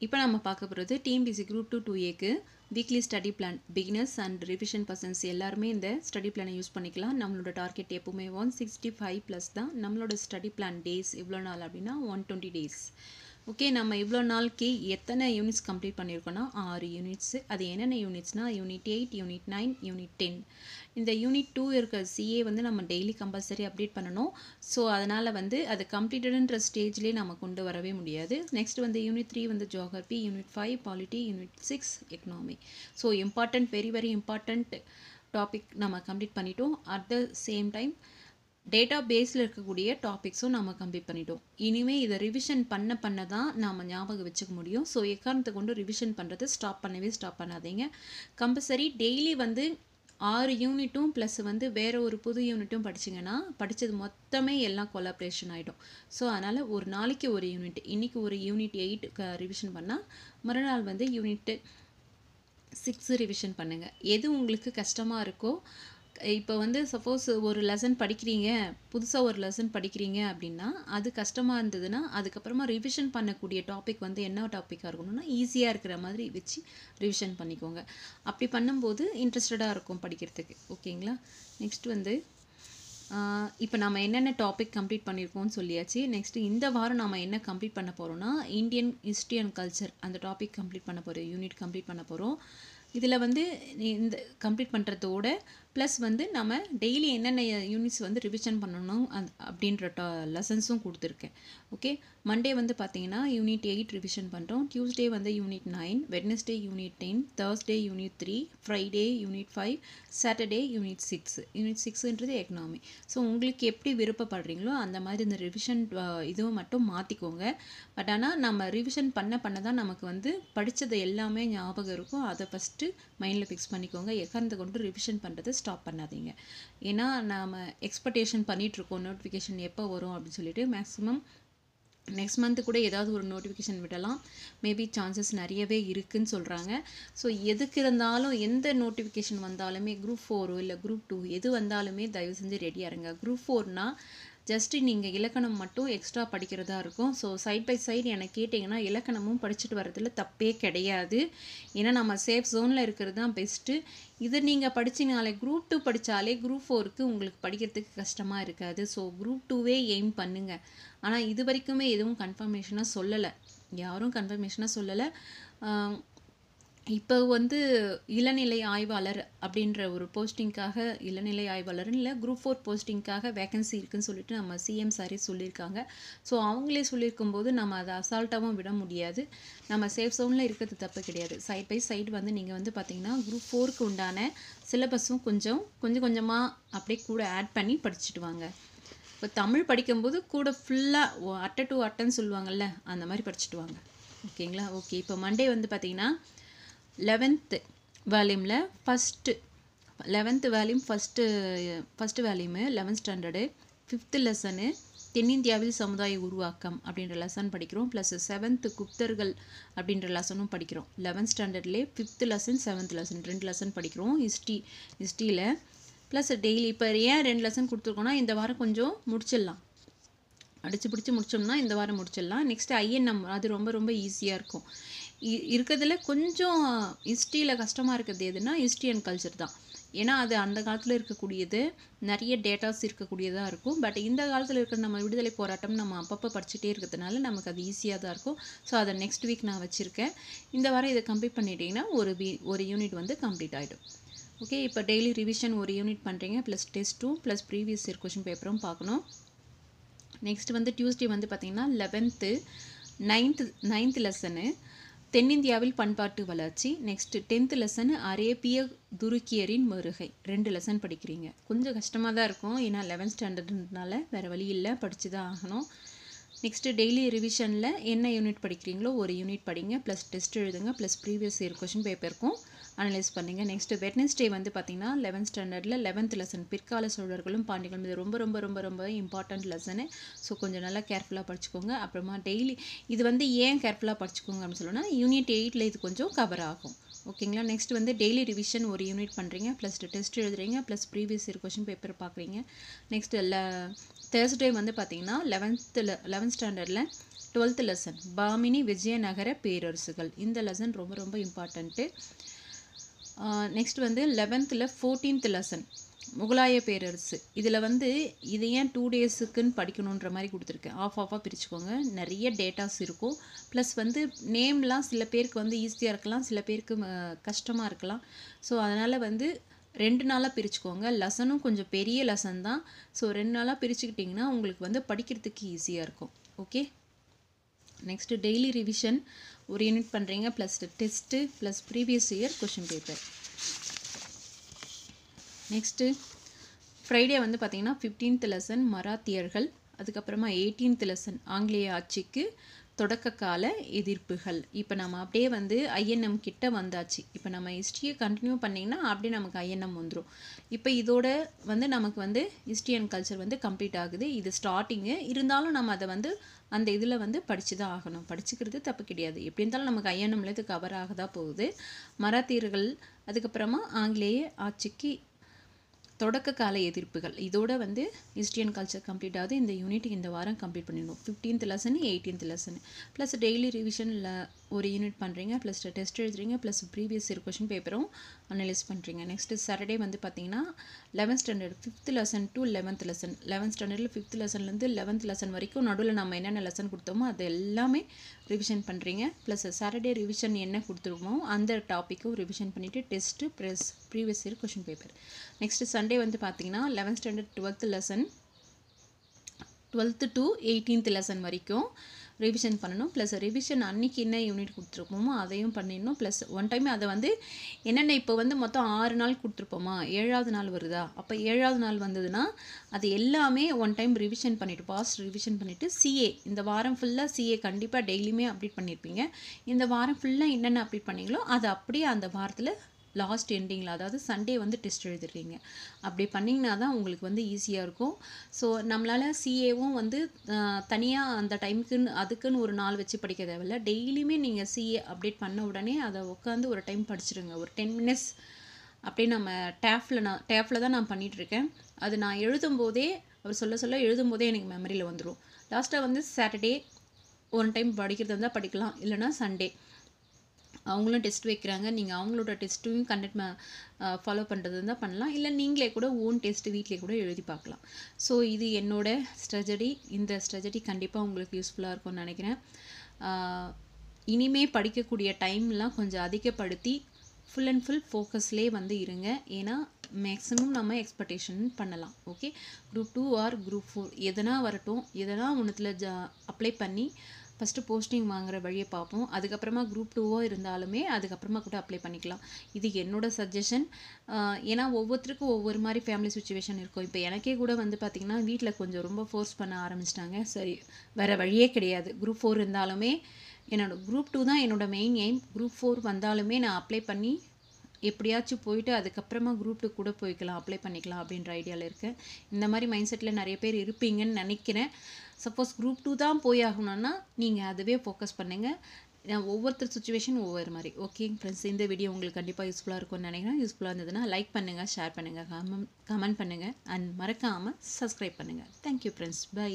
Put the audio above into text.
இப்போ நம்ம பார்க்க போகிறது TNPSC Group 2 2Aக்கு weekly study plan beginners and revision persons எல்லாருமே இந்த ஸ்டடி பிளானை யூஸ் பண்ணிக்கலாம். நம்மளோட டார்கெட் எப்பவுமே 165 ப்ளஸ் தான். நம்மளோட ஸ்டடி பிளான் டேஸ் எவ்வளோ நாள் அப்படின்னா 120 டேஸ். ஓகே, நம்ம இவ்வளோ நாளைக்கு எத்தனை யூனிட்ஸ் கம்ப்ளீட் பண்ணியிருக்கோன்னா 6 யூனிட்ஸு. அது என்னென்ன யூனிட்ஸ்னால் யூனிட் 8, யூனிட் 9, யூனிட் 10. இந்த யூனிட் 2 இருக்க CA வந்து நம்ம டெய்லி கம்பல்சரி அப்டேட் பண்ணணும். ஸோ அதனால் வந்து அது கம்ப்ளீட்டடுன்ற ஸ்டேஜ்லேயே நம்ம கொண்டு வரவே முடியாது. நெக்ஸ்ட் வந்து யூனிட் 3 வந்து geography, unit 5 polity, unit 6 economy. So important, very important topic நம்ம கம்ப்ளீட் பண்ணிட்டோம். At the same time data பேஸில் இருக்கக்கூடிய டாபிக்ஸும் நம்ம கம்ப்ளீட் பண்ணிட்டோம். இனிமேல் இதை ரிவிஷன் பண்ண தான் நாம் ஞாபகம் வச்சுக்க முடியும். ஸோ எக்காரணத்தை கொண்டு ரிவிஷன் பண்ணுறது ஸ்டாப் பண்ணாதீங்க. கம்பல்சரி டெய்லி வந்து 6 யூனிட்டும் ப்ளஸ் வந்து வேறு ஒரு புது யூனிட்டும் படிச்சிங்கன்னா படித்தது மொத்தமே எல்லாம் கொலாப்ரேஷன் ஆகிடும். ஸோ அதனால் ஒரு நாளைக்கு ஒரு யூனிட், இன்றைக்கி ஒரு யூனிட் 8 ரிவிஷன் பண்ணால் மறுநாள் வந்து யூனிட் 6 ரிவிஷன் பண்ணுங்கள். எது உங்களுக்கு கஷ்டமாக இருக்கோ, இப்போ வந்து சப்போஸ் ஒரு லெசன் படிக்கிறீங்க, புதுசாக ஒரு லெசன் படிக்கிறீங்க அப்படின்னா அது கஷ்டமாக இருந்ததுன்னா அதுக்கப்புறமா ரிவிஷன் பண்ணக்கூடிய டாபிக் வந்து என்ன டாப்பிக்காக இருக்கணும்னா ஈஸியாக இருக்கிற மாதிரி வச்சு ரிவிஷன் பண்ணிக்கோங்க. அப்படி பண்ணும்போது இன்ட்ரெஸ்டடாக இருக்கும் படிக்கிறதுக்கு. ஓகேங்களா? நெக்ஸ்ட் வந்து இப்போ நம்ம என்னென்ன டாபிக் கம்ப்ளீட் பண்ணியிருக்கோம்னு சொல்லியாச்சு. நெக்ஸ்ட்டு இந்த வாரம் நம்ம என்ன கம்ப்ளீட் பண்ண போகிறோம்னா இந்தியன் ஹிஸ்ட்ரி அண்ட் கல்ச்சர் அந்த டாபிக் கம்ப்ளீட் பண்ண போகிறோம், யூனிட் கம்ப்ளீட் பண்ண போகிறோம். இதில் வந்து இந்த கம்ப்ளீட் பண்ணுறதோட ப்ளஸ் வந்து நம்ம டெய்லி என்னென்ன யூனிட்ஸ் வந்து ரிவிஷன் பண்ணணும் அப்படின்ற லெசன்ஸும் கொடுத்துருக்கேன். ஓகே, மண்டே வந்து பார்த்தீங்கன்னா யூனிட் 8 ரிவிஷன் பண்ணுறோம். டியூஸ்டே வந்து unit 9, Wednesday unit 10, Thursday unit 3, Friday unit 5, Saturday unit 6. Unit 6ன்றது எக்கனாமி. ஸோ உங்களுக்கு எப்படி விருப்பப்படுறீங்களோ அந்த மாதிரி இந்த ரிவிஷன் இதுவும் மட்டும் மாற்றிக்கோங்க. பட் ஆனால் நம்ம ரிவிஷன் பண்ண தான் நமக்கு வந்து படித்தது எல்லாமே ஞாபகம் இருக்கும். அதை ஃபஸ்ட்டு மைண்டில் ஃபிக்ஸ் பண்ணிக்கோங்க. எக்காரணத்தை கொண்டு ரிவிஷன் பண்ணுறதை ஸ்டாப் பண்ணாதீங்க. ஏன்னா நாம் எக்ஸ்பெக்டேஷன் பண்ணிகிட்ருக்கோம் நோட்டிஃபிகேஷன் எப்போ வரும் அப்படின்னு சொல்லிட்டு. மேக்ஸிமம் நெக்ஸ்ட் மந்த்து கூட ஏதாவது ஒரு நோட்டிஃபிகேஷன் விடலாம். மேபி சான்சஸ் நிறையவே இருக்குதுன்னு சொல்கிறாங்க. ஸோ எதுக்கு இருந்தாலும் எந்த நோட்டிஃபிகேஷன் வந்தாலுமே குரூப் 4 இல்லை குரூப் 2 எது வந்தாலுமே தயவு செஞ்சு ரெடியாக இருங்க. குரூப் 4னா ஜஸ்ட்டு நீங்கள் இலக்கணம் மட்டும் எக்ஸ்ட்ரா படிக்கிறதா இருக்கும். ஸோ சைட் பை சைடு எனக்கு கேட்டிங்கன்னா இலக்கணமும் படிச்சுட்டு வரதில் தப்பே கிடையாது. ஏன்னா நம்ம சேஃப் ஜோனில் இருக்கிறது தான் பெஸ்ட்டு. இது நீங்கள் படிச்சிங்கனாலே குரூப் 2 படித்தாலே குரூப் 4க்கு உங்களுக்கு படிக்கிறதுக்கு கஷ்டமாக இருக்காது. ஸோ குரூப் 2வே எய்ம் பண்ணுங்கள். ஆனால் இது வரைக்குமே எதுவும் கன்ஃபர்மேஷனாக சொல்லலை, யாரும் கன்ஃபர்மேஷனாக சொல்லலை. இப்போ வந்து இளநிலை ஆய்வாளர் அப்படின்ற ஒரு போஸ்டிங்காக, இளநிலை ஆய்வாளர்னு இல்லை குரூப் 4 போஸ்டிங்காக வேக்கன்சி இருக்குதுன்னு சொல்லிட்டு நம்ம சிஎம் சாரே சொல்லியிருக்காங்க. ஸோ அவங்களே சொல்லியிருக்கும் போது நம்ம அதை அசால்ட்டாகவும் விட முடியாது. நம்ம சேஃப் ஜோனில் இருக்கிறது தப்பு கிடையாது. சைட் பை சைடு வந்து நீங்கள் வந்து பார்த்திங்கன்னா குரூப் 4க்கு உண்டான சிலபஸும் கொஞ்சமாக அப்படியே கூட ஆட் பண்ணி படிச்சுட்டு வாங்க. இப்போ தமிழ் படிக்கும்போது கூட ஃபுல்லாக அட்டை டு அட்டைன்னு சொல்லுவாங்கள்ல, அந்த மாதிரி படிச்சுட்டு வாங்க. ஓகேங்களா? ஓகே, இப்போ மண்டே வந்து பார்த்திங்கன்னா 11th வால்யூமில் eleventh volume first volume 11th standard 5th lesson தென்னிந்தியாவில் சமுதாய உருவாக்கம் அப்படின்ற லெசன் படிக்கிறோம். ப்ளஸ் 7th குப்தர்கள் அப்படின்ற லெசனும் படிக்கிறோம். 11th ஸ்டாண்டர்ட்லேயே 5th lesson 7th lesson 2 lesson படிக்கிறோம் ஹிஸ்ட்ரியில். ப்ளஸ் டெய்லி இப்போ ஏன் 2 லெசன் கொடுத்துருக்கோன்னா இந்த வாரம் கொஞ்சம் முடிச்சிடலாம், பிடிச்சி முடிச்சோம்னா இந்த வாரம் முடிச்சிடலாம். நெக்ஸ்ட்டு INM அது ரொம்ப ஈஸியாக இருக்கும். இருக்கிறதுல கொஞ்சம் ஹிஸ்ட்ரியில் கஷ்டமாக இருக்கிறது எதுனா ஹிஸ்ட்ரி அண்ட் கல்ச்சர் தான். ஏன்னா அது அந்த காலத்தில் இருக்கக்கூடியது, நிறைய டேட்டாஸ் இருக்கக்கூடியதாக இருக்கும். பட் இந்த காலத்தில் இருக்கிற நம்ம விடுதலை போராட்டம் நம்ம அப்பப்போ படிச்சுட்டே இருக்கிறதுனால நமக்கு அது ஈஸியாக தான் இருக்கும். ஸோ அதை நெக்ஸ்ட் வீக் நான் வச்சுருக்கேன். இந்த வாரம் இதை கம்ப்ளீட் பண்ணிட்டீங்கன்னா ஒரு யூனிட் வந்து கம்ப்ளீட் ஆகிடும். ஓகே, இப்போ டெய்லி ரிவிஷன் ஒரு யூனிட் பண்ணுறீங்க, ப்ளஸ் டெஸ்ட்டும் ப்ளஸ் ப்ரீவியஸ் இயர் கொஷின் பேப்பரும் பார்க்கணும். நெக்ஸ்ட் வந்து டியூஸ்டே வந்து பார்த்திங்கன்னா 9th லெசனு தென்னிந்தியாவில் பண்பாட்டு வளர்ச்சி. நெக்ஸ்ட்டு 10th லெசனு அரேபிய துருக்கியரின் வருகை. 2 லெசன் படிக்கிறீங்க. கொஞ்சம் கஷ்டமாக தான் இருக்கும், ஏன்னா 11th ஸ்டாண்டர்டுனால வேறு வழி இல்லை, படித்து தான் ஆகணும். நெக்ஸ்ட்டு டெய்லி ரிவிஷனில் என்ன யூனிட் படிக்கிறீங்களோ ஒரு யூனிட் படிங்க, ப்ளஸ் டெஸ்ட் எழுதுங்க, ப்ளஸ் ப்ரீவியஸ் இயர் கொஷின் பேப்பருக்கும் அனலைஸ் பண்ணுங்கள். நெக்ஸ்ட்டு வெட்னஸ்டே வந்து பார்த்திங்கன்னா 11th ஸ்டாண்டர்டில் 11th லெசன் பிற்கால சோழர்களும் பாண்டியர்களும். இது ரொம்ப இம்பார்ட்டண்ட் லெசனு. ஸோ கொஞ்சம் நல்லா கேர்ஃபுல்லாக படிச்சுக்கோங்க. அப்புறமா டெய்லி இது வந்து ஏன் கேர்ஃபுல்லாக படிச்சுக்கோங்க அப்படின்னு சொல்லணும்னா யூனிட் 8ல் இது கொஞ்சம் கவர் ஆகும். ஓகேங்களா? நெக்ஸ்ட் வந்து டெய்லி ரிவிஷன் ஒரு யூனிட் பண்ணுறீங்க, ப்ளஸ் டெஸ்ட் எழுதுறீங்க, plus previous year question paper பார்க்குறீங்க. நெக்ஸ்ட் தேர்ஸ்டே வந்து பார்த்தீங்கன்னா 11th ஸ்டாண்டர்டில் 12th லெசன் பாமினி விஜயநகர பேரரசுகள். இந்த லெசன் ரொம்ப ரொம்ப இம்பார்ட்டண்ட்டு. நெக்ஸ்ட் வந்து 11th 14th லெசன் முகலாய பேரரசு. இதில் வந்து இது ஏன் 2 டேஸுக்குன்னு படிக்கணுன்ற மாதிரி கொடுத்துருக்கேன். ஆஃபாக பிரிச்சுக்கோங்க. நிறைய டேட்டாஸ் இருக்கும். ப்ளஸ் வந்து நேம்லாம் சில பேருக்கு வந்து ஈஸியாக இருக்கலாம், சில பேருக்கு கஷ்டமாக இருக்கலாம். ஸோ அதனால் வந்து 2 நாளாக பிரிச்சுக்கோங்க. லெசனும் கொஞ்சம் பெரிய லெசன் தான். ஸோ 2 நாளாக பிரிச்சுக்கிட்டிங்கன்னா உங்களுக்கு வந்து படிக்கிறதுக்கு ஈஸியாக இருக்கும். ஓகே. நெக்ஸ்ட்டு டெய்லி ரிவிஷன் ஒரு யூனிட் பண்ணுறீங்க, plus test plus previous year question paper. Next Friday வந்து பார்த்திங்கன்னா 15th லெசன் மராத்தியர்கள், அதுக்கப்புறமா 18th லெசன் ஆங்கிலேய ஆட்சிக்கு தொடக்க கால எதிர்ப்புகள். இப்போ நம்ம அப்படியே வந்து ஐஎன்எம் கிட்ட வந்தாச்சு. இப்போ நம்ம ஹிஸ்ட்ரியை கண்டினியூ பண்ணிங்கன்னா அப்படியே நமக்கு ஐஎன்எம் வந்துடும். இப்போ இதோட வந்து நமக்கு வந்து ஹிஸ்ட்ரி அண்ட் கல்ச்சர் வந்து கம்ப்ளீட் ஆகுது. இது ஸ்டார்டிங்கு. இருந்தாலும் நம்ம அதை வந்து அந்த இதில் வந்து படித்து தான் ஆகணும். படிச்சுக்கிறது தப்பு கிடையாது. எப்படி இருந்தாலும் நமக்கு ஐஎன்எம்ல இது கவர் ஆக தான் போகுது. மராத்தியர்கள், அதுக்கப்புறமா ஆங்கிலேய ஆட்சிக்கு தொடக்க கால எதிர்ப்புகள். இதோட வந்து ஹிஸ்ட்ரி அண்ட் கல்ச்சர் கம்ப்ளீட் ஆகுது. இந்த யூனிட் இந்த வாரம் கம்ப்ளீட் பண்ணிடணும். 15th lesson 18th lesson plus daily ரிவிஷனில் ஒரு யூனிட் பண்ணுறீங்க, ப்ளஸ் டெஸ்ட் எழுதுறீங்க, ப்ளஸ் ப்ரீவியஸ் இயர் கொஷின் பேப்பரும் அனலைஸ் பண்ணுறீங்க. நெக்ஸ்ட்டு சாட்டர்டே வந்து பார்த்தீங்கன்னா 11th standard 5th lesson to 11th lesson. 11th ஸ்டாண்டர்டில் 5th லெசன்லேருந்து 11th லெசன் வரைக்கும் நடுவில் நம்ம என்னென்ன லெசன் கொடுத்தோமோ அது எல்லாமே ரிவிஷன் பண்ணுறீங்க. ப்ளஸ் சாட்டர்டே ரிவிஷன் என்ன கொடுத்துருமோ அந்த டாப்பிக்கும் ரிவிஷன் பண்ணிவிட்டு test plus previous year question paper. Next Sunday வந்து பார்த்தீங்கன்னா 11th standard 12th lesson 12th to 18th lesson வரைக்கும் ரிவிஷன் பண்ணணும். ப்ளஸ் ரிவிஷன் அன்றைக்கி என்ன யூனிட் கொடுத்துருப்போமோ அதையும் பண்ணிடணும். ப்ளஸ் ஒன் டைம் அதை வந்து என்னென்ன இப்போ வந்து மொத்தம் 6 நாள் கொடுத்துருப்போமா, 7வது நாள் வருதா, அப்போ 7வது நாள் வந்ததுன்னா அது எல்லாமே ஒன் டைம் ரிவிஷன் பண்ணிவிட்டு பாஸ்ட் ரிவிஷன் பண்ணிவிட்டு சிஏ இந்த வாரம் ஃபுல்லாக சிஏ கண்டிப்பாக டெய்லியுமே அப்டேட் பண்ணியிருப்பீங்க. இந்த வாரம் ஃபுல்லாக என்னென்ன அப்டேட் பண்ணீங்களோ அதை அப்படியே அந்த வாரத்தில் லாஸ்ட் எண்டிங்கில், அதாவது சண்டே வந்து டெஸ்ட் எழுதுறீங்க. அப்படி பண்ணிங்கன்னா தான் உங்களுக்கு வந்து ஈஸியாக இருக்கும். ஸோ நம்மளால் சிஏவும் வந்து தனியாக அந்த டைமுக்குன்னு அதுக்குன்னு ஒரு நாள் வச்சு படிக்க தேவையில்ல. டெய்லியுமே நீங்கள் சிஏ அப்டேட் பண்ண உடனே அதை உட்காந்து ஒரு டைம் படிச்சிடுங்க. ஒரு 10 minutes அப்படியே நம்ம டேஃபில் தான் நான் பண்ணிகிட்ருக்கேன். அது நான் எழுதும்போதே அவர் சொல்ல எழுதும்போதே எனக்கு மெமரியில் வந்துடும். லாஸ்ட்டாக வந்து சாட்டர்டே ஒன் டைம் படிக்கிறது இருந்தால் படிக்கலாம், இல்லைனா சண்டே அவங்களும் டெஸ்ட் வைக்கிறாங்க, நீங்கள் அவங்களோட டெஸ்ட்டையும் கண்டக்ட் ஃபாலோ பண்ணுறது தான் பண்ணலாம், இல்லை நீங்களே கூட ஓன் டெஸ்ட்டு வீட்டிலே கூட எழுதி பார்க்கலாம். ஸோ இது என்னோட ஸ்ட்ராட்டஜி. இந்த ஸ்ட்ராட்டஜி கண்டிப்பாக உங்களுக்கு யூஸ்ஃபுல்லாக இருக்கும்னு நினைக்கிறேன். இனிமே படிக்கக்கூடிய டைம்லாம் கொஞ்சம் அதிகப்படுத்தி ஃபுல் அண்ட் ஃபுல் ஃபோக்கஸ்லேயே வந்து இருங்க. ஏன்னா மேக்ஸிமம் நம்ம எக்ஸ்பெக்டேஷன் பண்ணலாம். ஓகே, குரூப் 2 ஆர் குரூப் 4 எதனா வரட்டும், எதனா ஒன்றுத்தில் அப்ளை பண்ணி ஃபஸ்ட்டு போஸ்டிங் வாங்குகிற வழியை பார்ப்போம். அதுக்கப்புறமா குரூப் 2வோ இருந்தாலுமே அதுக்கப்புறமா கூட அப்ளை பண்ணிக்கலாம். இது என்னோடய சஜஷன். ஏன்னா ஒவ்வொருத்தருக்கும் ஒவ்வொரு மாதிரி ஃபேமிலி சுச்சுவேஷன் இருக்கும். இப்போ எனக்கே கூட வந்து பார்த்திங்கன்னா வீட்டில் கொஞ்சம் ரொம்ப ஃபோர்ஸ் பண்ண ஆரம்பிச்சிட்டாங்க. சரி, வேறு வழியே கிடையாது. குரூப் 4 இருந்தாலுமே குரூப் 2 தான் என்னோடய மெயின் எய்ம். குரூப் 4 வந்தாலுமே நான் அப்ளை பண்ணி எப்படியாச்சும் போயிட்டு அதுக்கப்புறமா குரூப் 2 கூட போய்க்கலாம், அப்ளை பண்ணிக்கலாம் அப்படின்ற ஐடியாவில் இருக்கேன். இந்த மாதிரி மைண்ட் செட்டில் நிறைய பேர் இருப்பீங்கன்னு நினைக்கிறேன். சப்போஸ் குரூப் 2 தான் போய் ஆகணும்னா நீங்கள் அதுவே ஃபோக்கஸ் பண்ணுங்கள். ஒவ்வொருத்தர் சுச்சுவேஷன் ஒவ்வொரு மாதிரி. ஓகே ஃப்ரெண்ட்ஸ், இந்த வீடியோ உங்களுக்கு கண்டிப்பாக யூஸ்ஃபுல்லாக இருக்கும்னு நினைக்கிறேன். யூஸ்ஃபுல்லாக இருந்ததுன்னா லைக் பண்ணுங்கள், ஷேர் பண்ணுங்கள், கமெண்ட் பண்ணுங்கள் அண்ட் மறக்காமல் சப்ஸ்கிரைப் பண்ணுங்கள். Thank you friends, by.